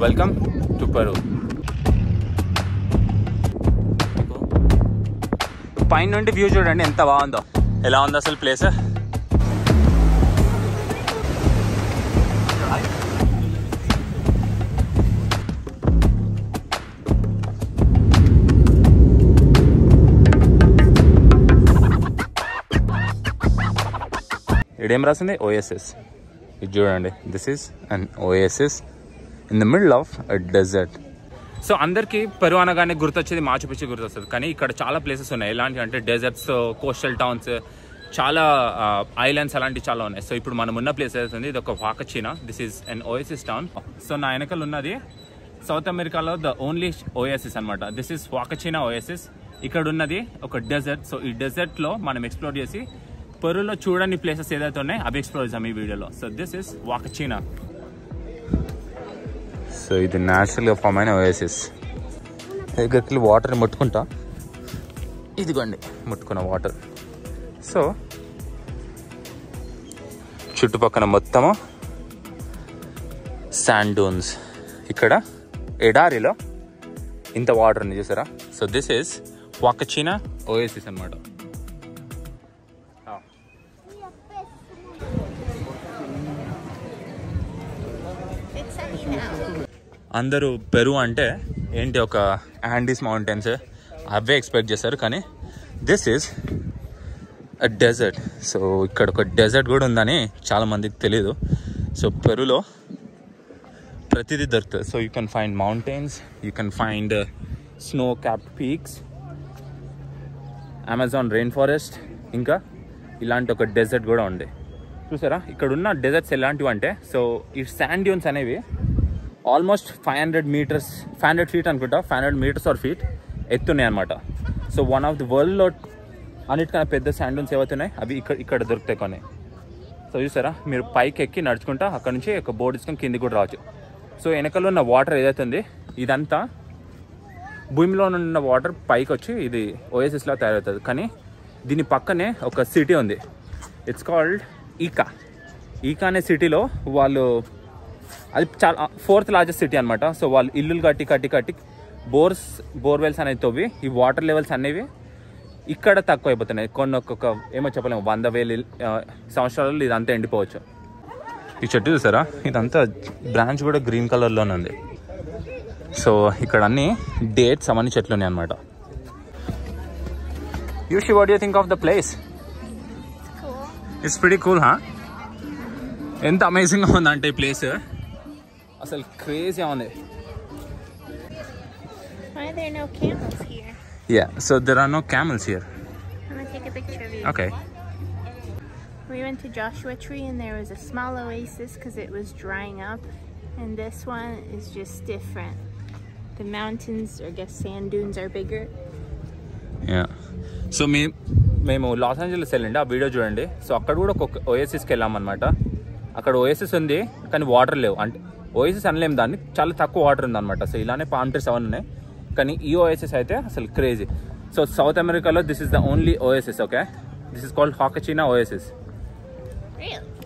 Welcome to Peru. పైన నుండి view చూడండి ఎంత బాగుందో. ఎలా ఉంది అసలు ప్లేస్? ఇదేం రాసింది? ఓఎస్ఎస్. ఇది చూడండి, this is an oasis in the middle of a desert. So అందరికీ పెరు అనగానే గుర్తొచ్చేది మాచు పిచ్చు గుర్తొస్తుంది, కానీ ఇక్కడ చాలా ప్లేసెస్ ఉన్నాయి. ఎలాంటి అంటే డెజర్ట్స్, కోస్టల్ టౌన్స్, చాలా ఐలాండ్స్ అలాంటివి చాలా ఉన్నాయి. సో ఇప్పుడు మనం ఉన్న ప్లేస్ అవుతుంది, ఇది ఒక Huacachina. This is an oasis town. So నా వెనకాల ఉన్నది సౌత్ అమెరికాలో ద ఓన్లీ ఓఎస్ఎస్ అనమాట. This is Huacachina oasis. ఇక్కడ ఉన్నది ఒక డెజర్ట్. సో ఈ డెజర్ట్లో మనం ఎక్స్ప్లోర్ చేసి పెరులో చూడని ప్లేసెస్ ఏదైతే ఉన్నాయి అవి ఎక్స్ప్లోర్ చేసాం ఈ వీడియోలో. So this is Huacachina. So ఇది న్యాచురల్గా ఫామ్ అయిన ఓఎసిస్. దగ్గరికి వాటర్ని ముట్టుకుంటా, ఇదిగోండి ముట్టుకున్న వాటర్. సో చుట్టుపక్కల మొత్తము శాండ్ డూన్స్. ఇక్కడ ఎడారిలో ఇంత వాటర్ని చూసారా? సో దిస్ ఈస్ వాకచీనా ఓఎసిస్ అనమాట. అందరూ పెరు అంటే ఏంటి, ఒక యాండీస్ మౌంటైన్స్ అవే ఎక్స్పెక్ట్ చేస్తారు, కానీ this is a desert. So ఇక్కడ ఒక డెజర్ట్ కూడా ఉందని చాలామందికి తెలీదు. సో పెరులో ప్రతిదీ దొరుకుతుంది. So you can find mountains, you can find snow capped peaks, Amazon rain forest, ఇంకా ఇలాంటి ఒక డెజర్ట్ కూడా ఉంది. చూసారా ఇక్కడ ఉన్న డెజర్ట్స్ ఎలాంటివి అంటే, సో ఈ శాండ్ డ్యూన్స్ అనేవి ఆల్మోస్ట్ 500 ఫీట్ అనుకుంటా, 500 మీటర్స్ ఆర్ ఫీట్ ఎత్తున్నాయి అనమాట. సో వన్ ఆఫ్ ది వరల్డ్లో అన్నిటికన్నా పెద్ద శాండ్ డ్యూన్స్ ఏవైతున్నాయి అవి ఇక్కడ దొరుకుతాయి కొన్ని. సో చూసారా, మీరు పైకి ఎక్కి నడుచుకుంటా అక్కడ నుంచి ఒక బోర్డు తీసుకొని కిందికి కూడా రావచ్చు. సో వెనకలో ఉన్న వాటర్ ఏదైతే ఉంది ఇదంతా భూమిలో ఉన్న వాటర్ పైకి వచ్చి ఇది ఓఎసిస్లా తయారవుతుంది. కానీ దీని పక్కనే ఒక సిటీ ఉంది, ఇట్స్ కాల్డ్ ఈకా. ఈకా అనే సిటీలో వాళ్ళు, అది చాలా 4th లార్జెస్ట్ సిటీ అనమాట. సో వాళ్ళు ఇల్లులు కట్టి బోర్వెల్స్ అనేవి తవ్వి ఈ వాటర్ లెవెల్స్ అనేవి ఇక్కడ తక్కువ అయిపోతున్నాయి. కొన్ని ఒక్కొక్క ఏమో చెప్పలేము, 100,000 సంవత్సరాలలో ఇదంతా ఎండిపోవచ్చు. ఈ చెట్టు చూసారా, ఇదంతా బ్రాంచ్ కూడా గ్రీన్ కలర్లోనే ఉంది. సో ఇక్కడ అన్ని డేట్స్ అవన్నీ చెట్లు ఉన్నాయి అనమాట. యూషి, what you think of the place? It's pretty cool. ఎంత అమేజింగ్గా ఉందంటే ఈ ప్లేస్, అసలు క్రేజీ ఉంది. Why are there no camels here? Yeah, so there are no camels here. I'm gonna take a picture of you. Okay. We went to Joshua Tree and there was a small oasis because it was drying up, and this one is just different. The mountains, or I guess sand dunes, are bigger. Yeah. So మేము Los Angeles వెళ్ళండి, ఆ video చూడండి. So అక్కడ కూడా ఒక ఓఎసిస్కి వెళ్ళామన్నమాట. అక్కడ ఓఎసిస్ ఉంది కానీ వాటర్ లేవు, అంటే ఓఎసిస్ అనలేము దాన్ని, చాలా తక్కువ వాటర్ ఉందన్నమాట. సో ఇలానే పామ్ ట్రీస్ అవన్నీ ఉన్నాయి, కానీ ఈ ఓఎసిస్ అయితే అసలు క్రేజీ. సో సౌత్ అమెరికాలో this is the only oasis. Okay, this is called Huacachina oasis.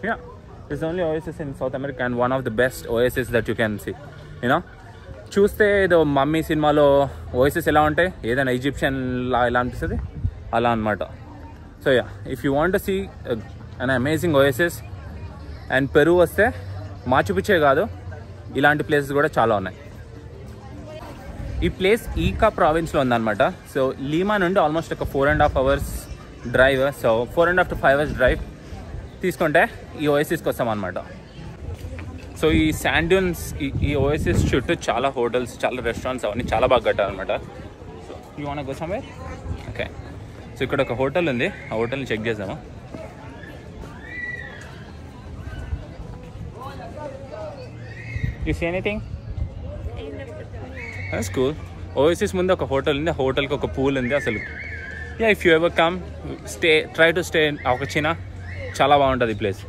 Yeah, this is the only oasis in South America and one of the best oasis that you can see. You know, చూస్తే ఏదో mummy సినిమాలో ఓఎసిస్ ఎలా ఉంటాయి, ఏదైనా Egyptian లా ఎలా అనిపిస్తుంది అలా అనమాట. So yeah, if you want to see an amazing oasis and Peru వస్తే మాచు పిచ్చే కాదు, ఇలాంటి ప్లేసెస్ కూడా చాలా ఉన్నాయి. ఈ ప్లేస్ ఈకా ప్రావిన్స్లో ఉందన్నమాట. సో లీమా నుండి ఆల్మోస్ట్ ఒక 4.5 hours drive. So 4.5 to 5 hours drive తీసుకుంటే ఈ ఓఎసిస్కి వస్తాం అనమాట. సో ఈ శాండ్ డ్యూన్స్, ఈ ఓఎసిస్ చుట్టూ చాలా హోటల్స్, చాలా రెస్టారెంట్స్ అవన్నీ చాలా బాగా కట్టారనమాట. So you want go somewhere? Okay, so ఇక్కడ ఒక హోటల్ ఉంది, ఆ హోటల్ని చెక్ చేద్దాము. You see anything? That's cool. Oasis ముందు ఒక హోటల్ ఉంది, ఆ హోటల్కి ఒక పూల్ ఉంది. అసలు yeah, if you ever come try to stay Huacachina, చాలా బాగుంటుంది ఈ place.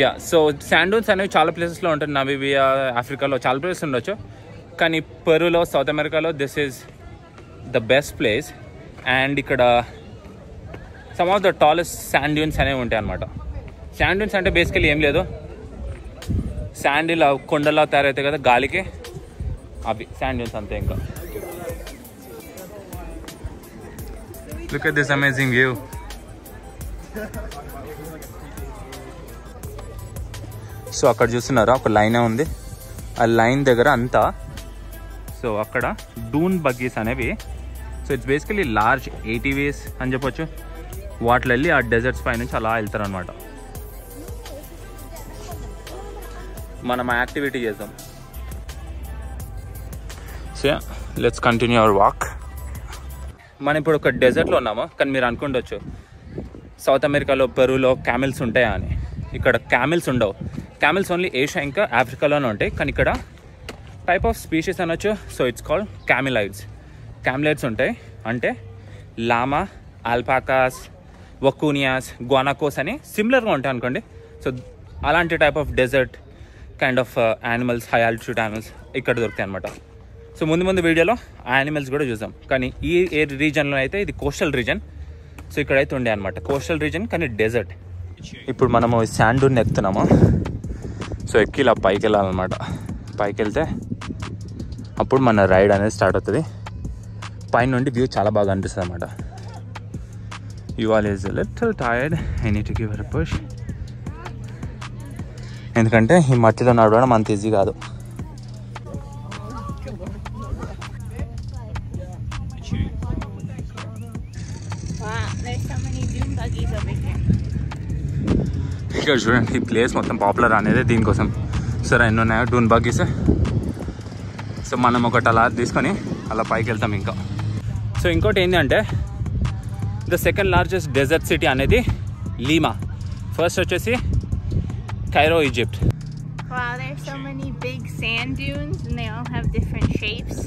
Yeah, so sand dunes అనేవి చాలా ప్లేసెస్లో ఉంటుంది. నమీబియా, ఆఫ్రికాలో చాలా ప్లేసెస్ ఉండొచ్చు, కానీ పెరులో, సౌత్ అమెరికాలో this is the best place. And ఇక్కడ some of the tallest sand dunes అనేవి ఉంటాయి అనమాట. శాండ్ డ్యూన్స్ అంటే బేసికలీ ఏం లేదు, శాండ్ ఇలా కొండలా తయారవుతాయి కదా గాలికి, అవి శాండ్ డ్యూన్స్ అంతే. ఇంకా look at this amazing view. So అక్కడ చూస్తున్నారా ఒక లైనే ఉంది, ఆ లైన్ దగ్గర అంతా సో అక్కడ డూన్ బగ్గీస్ అనేవి. So it's basically large ATVs అని చెప్పొచ్చు. వాటిలో వెళ్ళి ఆ డెజర్ట్స్ పై నుంచి అలా వెళ్తారు అనమాట. మనం ఆ యాక్టివిటీ చేద్దాం. So let's continue our walk. మనం ఇప్పుడు ఒక డెజర్ట్లో ఉన్నాము, కానీ మీరు అనుకుంటవచ్చు సౌత్ అమెరికాలో పెరూలో క్యామిల్స్ ఉంటాయా అని. ఇక్కడ క్యామిల్స్ ఉండవు. క్యామిల్స్ ఓన్లీ ఏషియా ఇంకా ఆఫ్రికాలోనే ఉంటాయి. కానీ ఇక్కడ టైప్ ఆఫ్ స్పీషీస్ అనొచ్చు. So it's called camelids. Camelids ఉంటాయి అంటే లామా, ఆల్పాకాస్, వకూనియాస్, గ్వానాకోస్ అని సిమిలర్గా ఉంటాయి అనుకోండి. సో అలాంటి type of desert kind of animals, high altitude animals ఇక్కడ దొరుకుతాయి అనమాట. సో ముందు వీడియోలో ఆ యానిమల్స్ కూడా చూసాం. కానీ ఈ రీజన్లో అయితే ఇది కోస్టల్ రీజన్. సో ఇక్కడైతే ఉండే అనమాట కోస్టల్ రీజన్, కానీ డెజర్ట్. ఇప్పుడు మనము శాండ్ డూన్ ఎక్కుతున్నాము. సో ఎక్కి ఇలా పైకి వెళ్ళాలన్నమాట. పైకి వెళ్తే అప్పుడు మన రైడ్ అనేది స్టార్ట్ అవుతుంది. పైన నుండి వ్యూ చాలా బాగా అనిపిస్తుంది అనమాట. యువాల్ is little tired, I need to give her a push. ఎందుకంటే ఈ మట్టిలో నడవడం అంత ఈజీ కాదు. ఇక్కడ చూడండి, ఈ ప్లేస్ మొత్తం పాపులర్ అనేది దీనికోసం. సరే ఎన్ని ఉన్నాయో డూన్ బగ్గీస్. సో మనం ఒకటి అలా తీసుకొని అలా పైకి వెళ్తాం ఇంకా. సో ఇంకోటి ఏంటి అంటే the second largest desert city అనేది లీమా. ఫస్ట్ వచ్చేసి Cairo, Egypt. Wow, there's so many big sand dunes and they all have different shapes.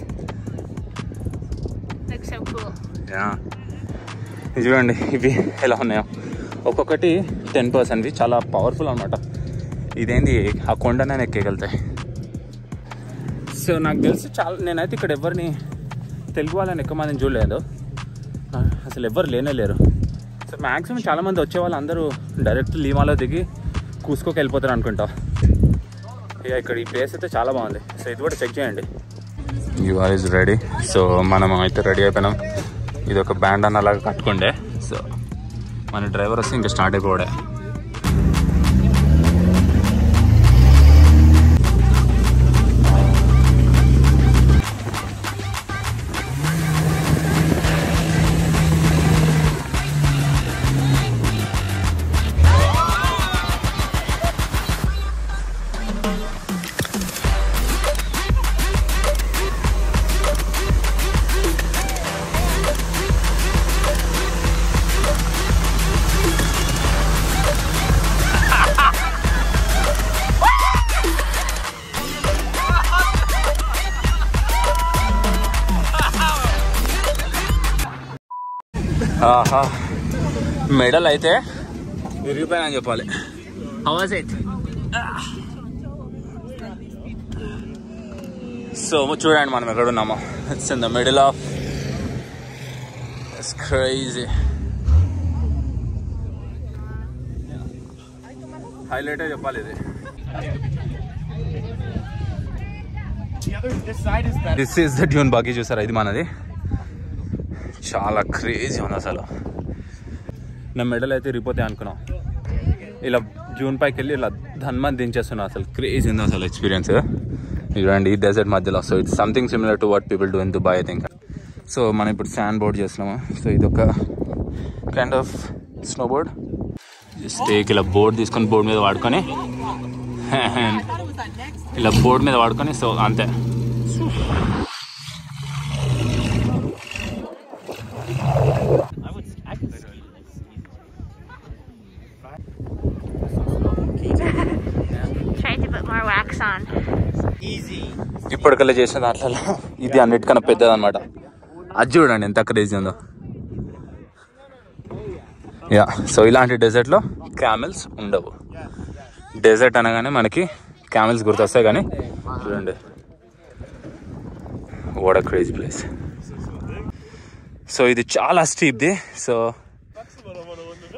Looks so cool. Yeah. ఇది చూడండి ఇవి ఎలా ఉన్నాయో. ఒక్కొక్కటి 10%. చాలా పవర్ఫుల్ అనమాట. ఇదేంది ఆ కొండనే ఎక్కేయగలుగుతాయి. సో నాకు తెలిసి చాలా, నేనైతే ఇక్కడ ఎవరిని తెలుగు వాళ్ళని ఎక్కువ మందిని చూడలేదు, అసలు ఎవ్వరు లేరు. సో మ్యాక్సిమం చాలామంది వచ్చేవాళ్ళు అందరూ డైరెక్ట్ లీమాలో దిగి కూసుకోకి వెళ్ళిపోతారు అనుకుంటా. ఇక ఇక్కడ ఈ ప్లేస్ అయితే చాలా బాగుంది. సో ఇది కూడా చెక్ చేయండి. Your is ready. సో మనం అయితే రెడీ అయిపోయినాం. ఇది ఒక బ్యాండ్ అన్న అలాగా కట్టుకుండే. సో మన డ్రైవర్ వస్తే ఇంకా స్టార్ట్ అయిపోయాడే. ఆహా, మెడల్ అయితే విరిగిపోయానని చెప్పాలి. How was it? సో చూడండి మనం ఎక్కడ ఉన్నామో. It's in the middle of, it's crazy. Highlight చెప్పాలి ఇది. This is the Dune buggy. చూసారా, ఇది మనది. చాలా క్రేజీ ఉంది అసలు. నా మెడల్ అయితే రిపోతే అనుకున్నాం. ఇలా జూన్ పైకి వెళ్ళి ఇలా ధన్మని దించేస్తున్నా. అసలు క్రేజీ ఉంది అసలు ఎక్స్పీరియన్స్. చూడండి ఈ డెజర్ట్ మధ్యలో. So it's something similar to what people do in Dubai I think. So మనం ఇప్పుడు శాండ్ బోర్డ్ చేస్తున్నాము. సో ఇది ఒక kind of snow board. Just ఇలా బోర్డ్ తీసుకొని బోర్డ్ మీద వాడుకొని ఇలా బోర్డ్ మీద వాడుకొని సో అంతే. ఇప్పటికల్లా చేసిన దాంట్లో ఇది అన్నిటికన్నా పెద్దది అనమాట. అది చూడండి ఎంత క్రేజీ ఉందో. యా, సో ఇలాంటి డెజర్ట్లో క్యామెల్స్ ఉండవు. డెజర్ట్ అనగానే మనకి క్యామెల్స్ గుర్తొస్తాయి, కానీ చూడండి what a crazy place. So ఇది చాలా స్టీప్ది. So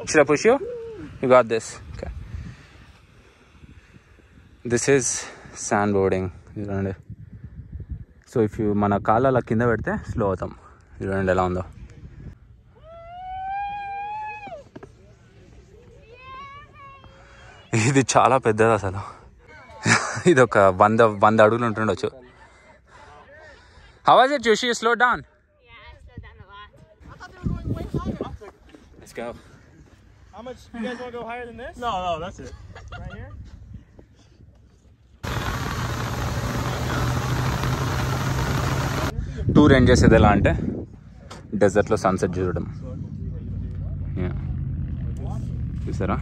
should I push you? You got this. Okay. This is sand boarding. చూడండి. సో ఇఫ్ యూ మన కాళ్ళు అలా కింద పెడితే స్లో అవుతాం. చూడండి ఎలా ఉందో. ఇది చాలా పెద్దది అసలు. ఇది ఒక 100 అడుగులు ఉంటుండొచ్చు. How was it, Joshi? You slowed down? Yeah, I slowed down a lot. I thought they were going way higher. Let's go. How much? You guys want to go higher than this? No, that's it. Right here? Tour ఏం చేసేది ఎలా అంటే డెజర్ట్లో sunset చూడడం. చూసారా?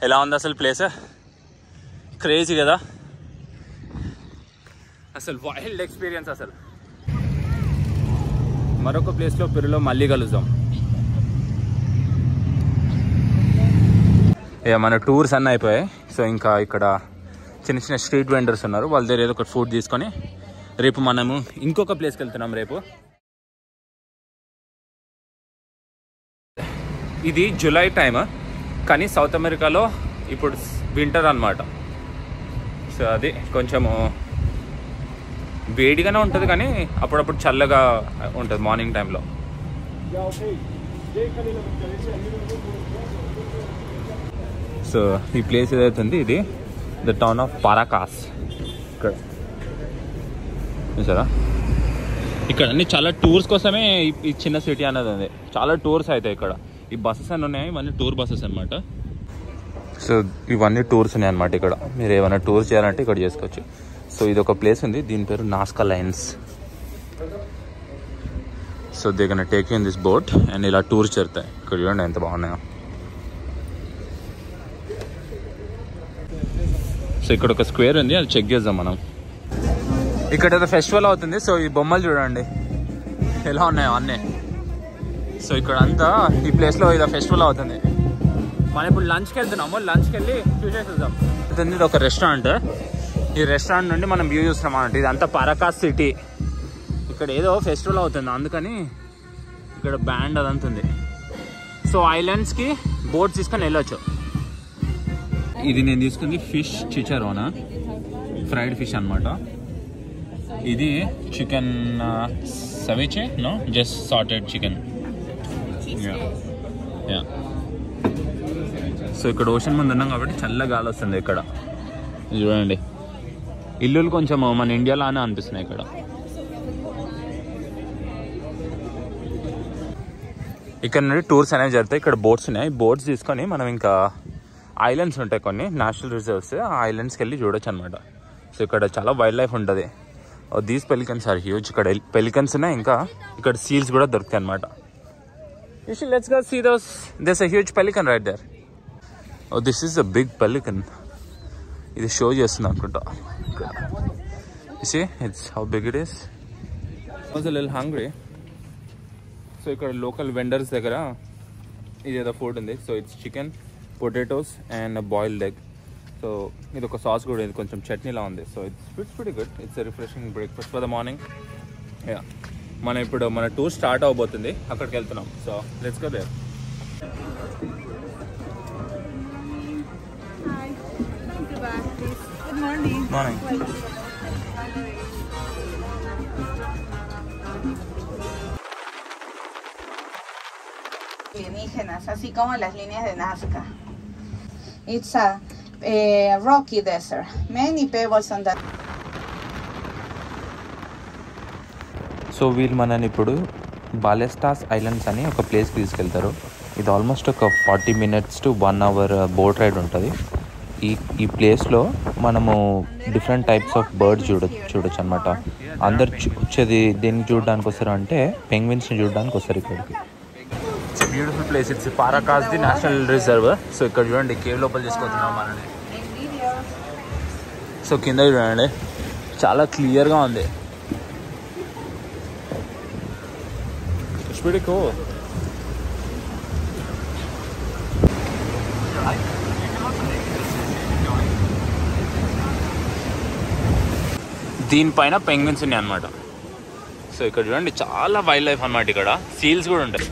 ఎలా ఉంది అసలు place? Crazy కదా అసలు, వైల్డ్ ఎక్స్పీరియన్స్ అసలు. మరొక ప్లేస్లో పెరులో మళ్ళీ కలుద్దాం. ఇక మన టూర్స్ అన్నీ అయిపోయాయి. సో ఇంకా ఇక్కడ చిన్న చిన్న స్ట్రీట్ వెండర్స్ ఉన్నారు. వాళ్ళ దగ్గర ఏదో ఒక ఫుడ్ తీసుకొని రేపు మనము ఇంకొక ప్లేస్కి వెళ్తున్నాం రేపు. ఇది జూలై టైమ్, కానీ సౌత్ అమెరికాలో ఇప్పుడు వింటర్ అన్నమాట. సో అది కొంచెము వేడిగానే ఉంటుంది, కానీ అప్పుడప్పుడు చల్లగా ఉంటుంది మార్నింగ్ టైంలో. సో ఈ ప్లేస్ ఏదైతుంది ఇది ద టౌన్ ఆఫ్ పారాకాస్. ఇక్కడ చూసారా? ఇక్కడ అన్ని చాలా టూర్స్ కోసమే ఈ చిన్న సిటీ అనేది ఉంది. చాలా టూర్స్ అవుతాయి ఇక్కడ. ఈ బస్సెస్ అన్నీ ఉన్నాయి, ఇవన్నీ టూర్ బస్సెస్ అనమాట. సో ఇవన్నీ టూర్స్ ఉన్నాయి అనమాట. ఇక్కడ మీరు ఏమైనా టూర్స్ చేయాలంటే ఇక్కడ చేసుకోవచ్చు. సో ఇది ఒక ప్లేస్ ఉంది, దీని పేరు Nazca lines. So they can take you in this boat and ఇలా టూర్స్ జరుగుతాయి. ఇక్కడ చూడండి ఎంత బాగున్నాయో. సో ఇక్కడ ఒక స్క్వేర్ ఉంది, అది చెక్ చేద్దాం మనం. ఇక్కడ ఏదో ఫెస్టివల్ అవుతుంది. సో ఈ బొమ్మలు చూడండి ఎలా ఉన్నాయో అన్నీ. సో ఇక్కడ అంతా ఈ ప్లేస్లో ఏదో ఫెస్టివల్ అవుతుంది. మనం ఇప్పుడు లంచ్కి వెళ్తున్నాము. లంచ్కి వెళ్ళి చూసేద్దాం. ఇది ఒక రెస్టారెంట్. ఈ రెస్టారెంట్ నుండి మనం వ్యూ చూస్తున్నాం అన్నట్టు. ఇదంతా పారాకాస్ సిటీ. ఇక్కడ ఏదో ఫెస్టివల్ అవుతుంది, అందుకని ఇక్కడ బ్యాండ్ అదంతా ఉంది. సో ఐలాండ్స్కి బోట్స్ తీసుకొని వెళ్ళొచ్చు. ఇది నేను తీసుకుంది ఫిష్ చిచారోనా, ఫ్రైడ్ ఫిష్ అనమాట. ఇది chicken ceviche, no just sauteed chicken. So ఇక్కడ ఓషన్ ముందు ఉన్నాం కాబట్టి చల్ల గాలి వస్తుంది ఇక్కడ. చూడండి, ఇల్లులు కొంచెం మన ఇండియాలోనే అనిపిస్తున్నాయి ఇక్కడ. ఇక్కడ నుండి టూర్స్ అనేవి జరుగుతాయి. ఇక్కడ బోట్స్ ఉన్నాయి. బోట్స్ తీసుకొని మనం ఇంకా ఐలాండ్స్ ఉంటాయి కొన్ని నేషనల్ రిజర్వ్స్, ఆ ఐలాండ్స్కి వెళ్ళి చూడొచ్చు అనమాట. సో ఇక్కడ చాలా వైల్డ్ లైఫ్ ఉంటుంది. These pelicans are huge. ఇక్కడ పెలికన్స్ ఉన్నాయి, ఇంకా ఇక్కడ సీల్స్ కూడా దొరుకుతాయి అనమాట. Let's go see those. There's a huge pelican right there. Oh this is a big pelican. ఇది షో చేస్తుంది అనుకుంటా. See, it's how big it is. I was a little hungry. So ఇక్కడ లోకల్ వెండర్స్ దగ్గర ఇదేదో food ఉంది. So it's chicken, potatoes and boiled egg. So ఇది ఒక sauce కూడా, ఇది కొంచెం చట్నీలా ఉంది. So it's pretty good. It's refreshing breakfast for the morning. Yeah, మనం ఇప్పుడు మన టూర్ స్టార్ట్ అవబోతుంది. అక్కడికి వెళ్తున్నాం. So let's go there. Good morning. Morning. Alienígenas, así como las líneas de Nazca. It's a rocky desert. Many pebbles on that. So వీళ్ళు మనని ఇప్పుడు బాలెస్టాస్ islands అని ఒక ప్లేస్కి తీసుకెళ్తారు. ఇది ఆల్మోస్ట్ ఒక 40 minutes to 1 hour boat ride ఉంటుంది. ఈ ప్లేస్లో మనము డిఫరెంట్ టైప్స్ ఆఫ్ బర్డ్స్ చూడొచ్చు అనమాట. అందరు వచ్చేది దేనికి చూడడానికి వస్తారు అంటే పెంగ్విన్స్ని చూడడానికి వస్తారు ఇక్కడికి. It's beautiful place. It's Paracas the national reserve. So ఇక్కడ చూడండి, కేవ్ లోపల తీసుకొస్తున్నాం మనని. సో కింద చూడండి, చాలా క్లియర్గా ఉంది. It's pretty cool. దీనిపైన పెంగ్విన్స్ ఉన్నాయి అనమాట. సో ఇక్కడ చూడండి, చాలా వైల్డ్ లైఫ్ అనమాట. ఇక్కడ సీల్స్ కూడా ఉంటాయి.